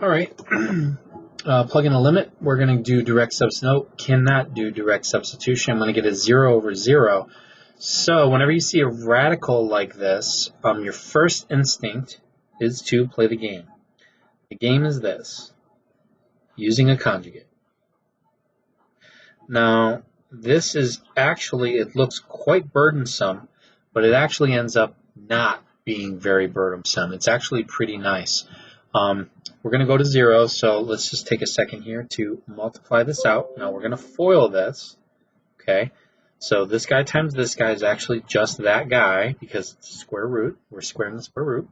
All right. Plug in a limit. We're going to do direct substitution. No, cannot do direct substitution. I'm going to get a 0 over 0. So whenever you see a radical like this, your first instinct is to play the game. The game is this, using a conjugate. Now, this is actually, it looks quite burdensome, but it actually ends up not being very burdensome. It's actually pretty nice. We're going to go to 0, so let's just take a second here to multiply this out. Now we're going to FOIL this, okay? So this guy times this guy is actually just that guy because it's square root. We're squaring the square root.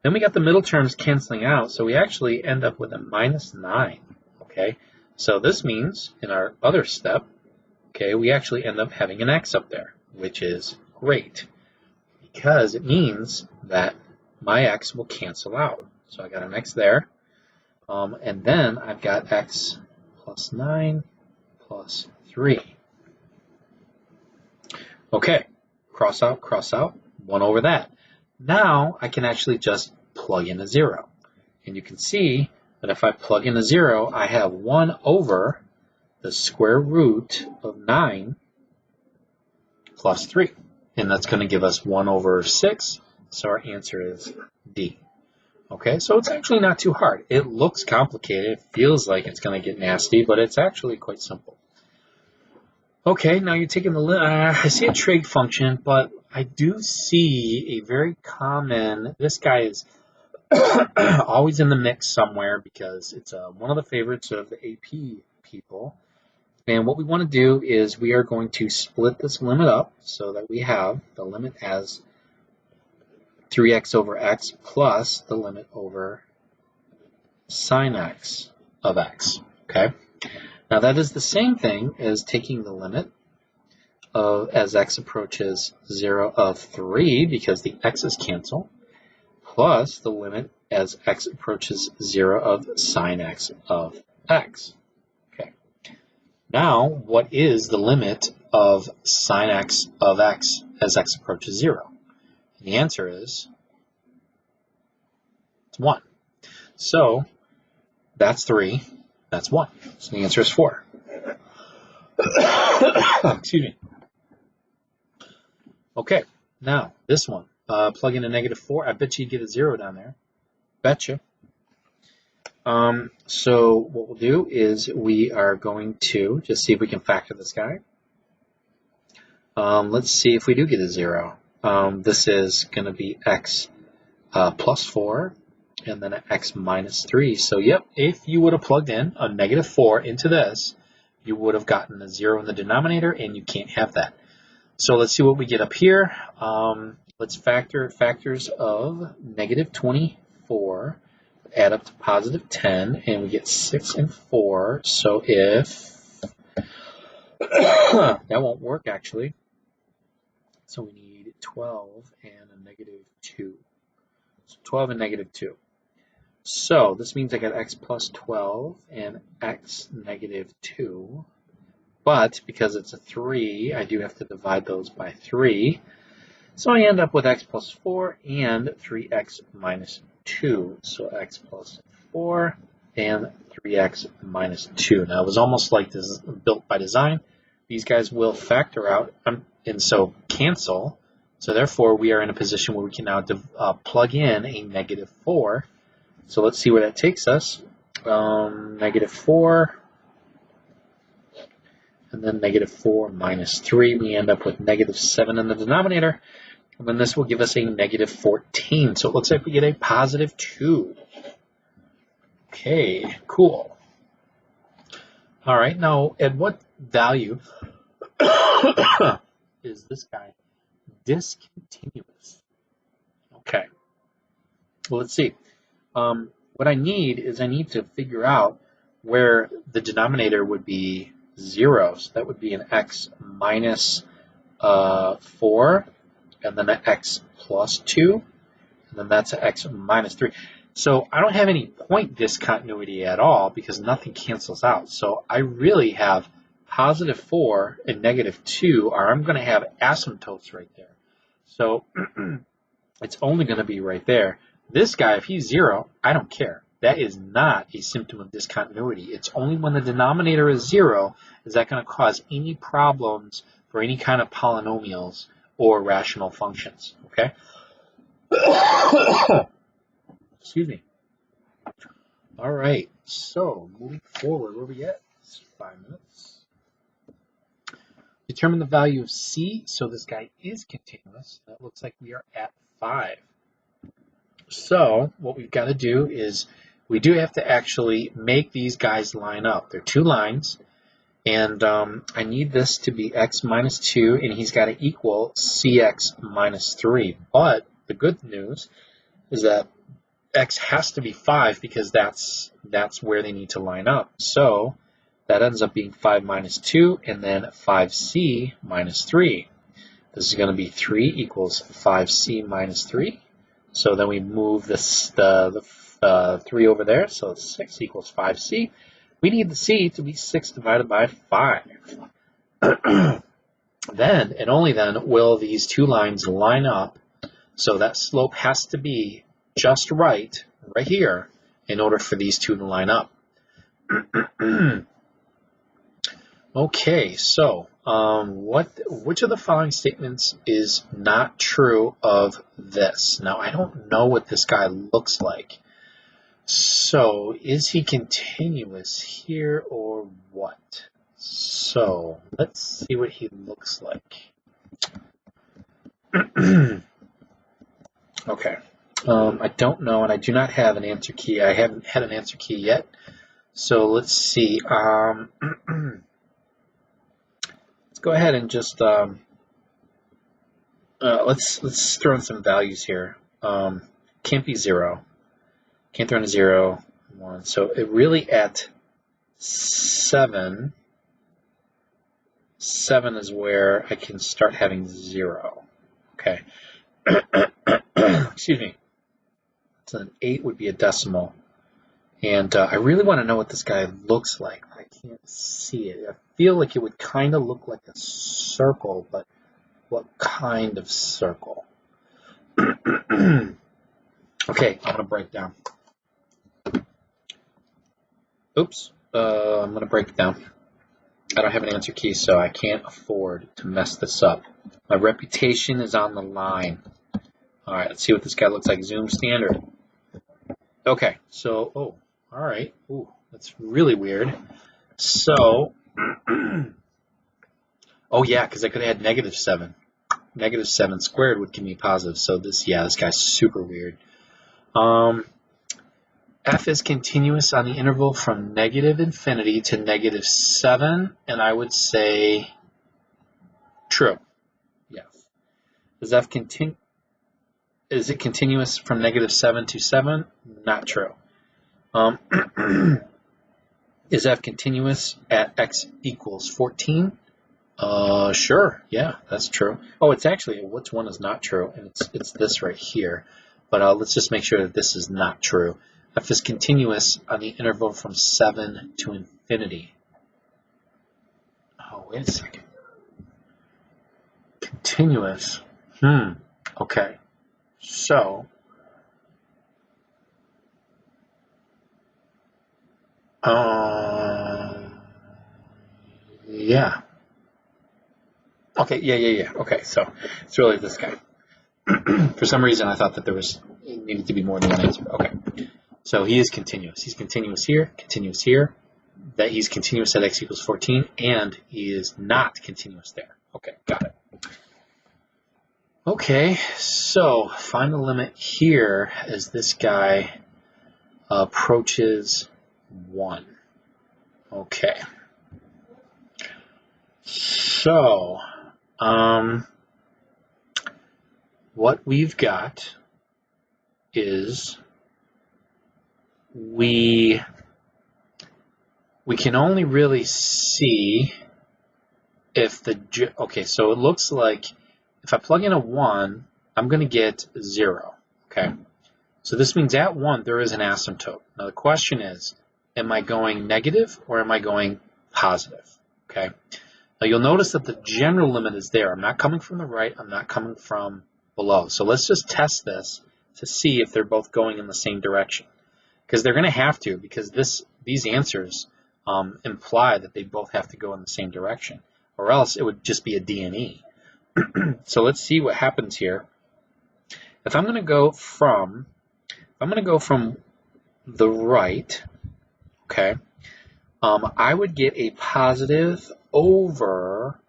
Then we got the middle terms canceling out, so we actually end up with a minus 9, okay? So this means in our other step, okay, we actually end up having an x up there, which is great because it means that my x will cancel out. So I got an x there, and then I've got x plus 9 plus 3. Okay, cross out, 1 over that. Now I can actually just plug in a 0. And you can see that if I plug in a 0, I have 1 over the square root of 9 plus 3. And that's going to give us 1 over 6. So our answer is D. Okay, so it's actually not too hard. It looks complicated. It feels like it's going to get nasty, but it's actually quite simple. Okay, now you're taking the, I see a trig function, but I do see a very common, this guy is always in the mix somewhere because it's one of the favorites of the AP people. And what we want to do is we are going to split this limit up so that we have the limit as 3x over x plus the limit over sine x of x. Okay. Now that is the same thing as taking the limit of as x approaches 0 of 3 because the x's cancel, plus the limit as x approaches 0 of sine x of x. Okay. Now, what is the limit of sine x of x as x approaches 0? And the answer is it's 1. So that's 3. That's 1. So the answer is 4. Excuse me. Okay, now this one. Plug in a negative 4. I bet you get a 0 down there. Betcha. So what we'll do is we are going to just see if we can factor this guy. Let's see if we do get a 0. This is going to be x plus 4 and then an x minus 3. So yep, if you would have plugged in a negative 4 into this, you would have gotten a 0 in the denominator, and you can't have that. So let's see what we get up here. Let's factor factors of negative 24, add up to positive 10, and we get 6 and 4. So if that won't work actually. So we need 12 and a negative 2. So 12 and negative 2. So this means I got x plus 12 and x negative 2. But because it's a 3, I do have to divide those by 3. So I end up with x plus 4 and 3x minus 2. So x plus 4 and 3x minus 2. Now it was almost like this is built by design. These guys will factor out and so cancel. So therefore we are in a position where we can now plug in a negative 4. So let's see where that takes us. Negative 4. And then negative 4 minus 3, we end up with negative 7 in the denominator. And then this will give us a negative 14. So it looks like we get a positive 2. Okay, cool. All right, now at what value is this guy discontinuous? Okay, well, let's see. What I need is I need to figure out where the denominator would be 0. So that would be an x minus 4, and then an x plus 2, and then that's an x minus 3. So I don't have any point discontinuity at all because nothing cancels out. So I really have positive 4 and negative 2, or I'm going to have asymptotes right there. So it's only going to be right there. This guy, if he's 0, I don't care. that is not a symptom of discontinuity. It's only when the denominator is 0 is that going to cause any problems for any kind of polynomials or rational functions, okay? Excuse me. All right, so moving forward, where are we at? It's 5 minutes. Determine the value of c, so this guy is continuous. That looks like we are at 5. So what we've got to do is we do have to actually make these guys line up. They're 2 lines, and I need this to be x minus 2, and he's got to equal cx minus 3. But the good news is that x has to be 5 because that's where they need to line up. So that ends up being 5 minus 2 and then 5c minus 3. This is going to be 3 equals 5c minus 3. So then we move this the 3 over there, so 6 equals 5c. We need the c to be 6 divided by 5. Then, and only then, will these 2 lines line up. So that slope has to be just right here, in order for these 2 to line up. Okay, so which of the following statements is not true of this? Now, I don't know what this guy looks like. So, is he continuous here or what? So, let's see what he looks like. Okay. I don't know, and I do not have an answer key. I haven't had an answer key yet. So let's see. Let's go ahead and just let's throw in some values here. Can't be 0. Can't throw in a 0, 1. So it really at 7. 7 is where I can start having 0. Okay. Excuse me. So an 8 would be a decimal. And I really want to know what this guy looks like. I can't see it. I feel like it would kind of look like a circle, but what kind of circle? Okay, I'm going to break down. Oops, I'm going to break it down. I don't have an answer key, so I can't afford to mess this up. My reputation is on the line. All right, let's see what this guy looks like. Zoom standard. Okay, so, oh, all right. Ooh, that's really weird. So, oh yeah, because I could have had -7. -7 squared would give me positive. So this guy's super weird. F is continuous on the interval from -infinity to -7, and I would say true. Yes. Is F Is it continuous from -7 to 7? Not true. Is F continuous at x equals 14? Sure. Yeah, that's true. Oh, it's actually, which one is not true? And it's this right here. But let's just make sure that this is not true. F is continuous on the interval from 7 to infinity. Oh, wait a second. Continuous. Okay. So, yeah. Okay, yeah. Okay, so it's really this guy. For some reason, I thought that it needed to be more than one answer. Okay, so he is continuous. He's continuous here, that he's continuous at x equals 14, and he is not continuous there. Okay, got it. Okay, so find the limit here as this guy approaches 1. Okay. So, what we've got is we can only really see if okay, so it looks like if I plug in a 1, I'm going to get 0, okay? So this means at 1, there is an asymptote. Now the question is, am I going negative or am I going positive, okay? Now you'll notice that the general limit is there. I'm not coming from the right, I'm not coming from below. So let's just test this to see if they're both going in the same direction. because they're going to have to, because these answers imply that they both have to go in the same direction, or else it would just be a D and E. So let's see what happens here. If I'm going to go from the right, okay, I would get a positive over,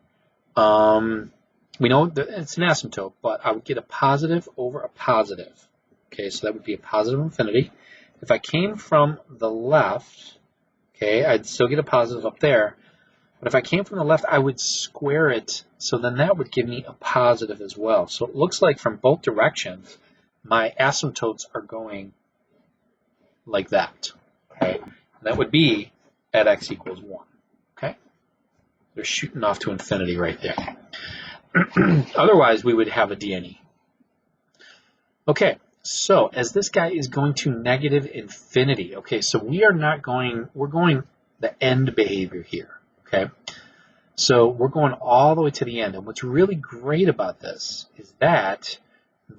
we know that it's an asymptote, but I would get a positive over a positive. Okay, so that would be a positive infinity. If I came from the left, okay, I'd still get a positive up there. But if I came from the left, I would square it, so then that would give me a positive as well. So it looks like from both directions, my asymptotes are going like that. Okay, and that would be at x equals 1. Okay, they're shooting off to infinity right there. Otherwise, we would have a D and E. Okay, so as this guy is going to negative infinity, okay, so we're going the end behavior here. Okay, so we're going all the way to the end, and what's really great about this is that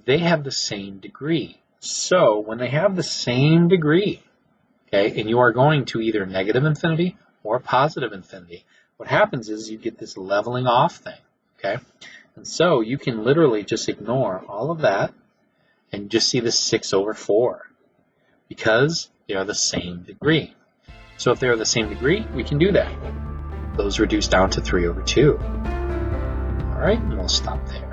they have the same degree. So when they have the same degree, okay, and you are going to either negative infinity or positive infinity, what happens is you get this leveling off thing, okay? And so you can literally just ignore all of that and just see the 6/4 because they are the same degree. So if they're the same degree, we can do that. Those reduce down to 3/2. All right, and we'll stop there.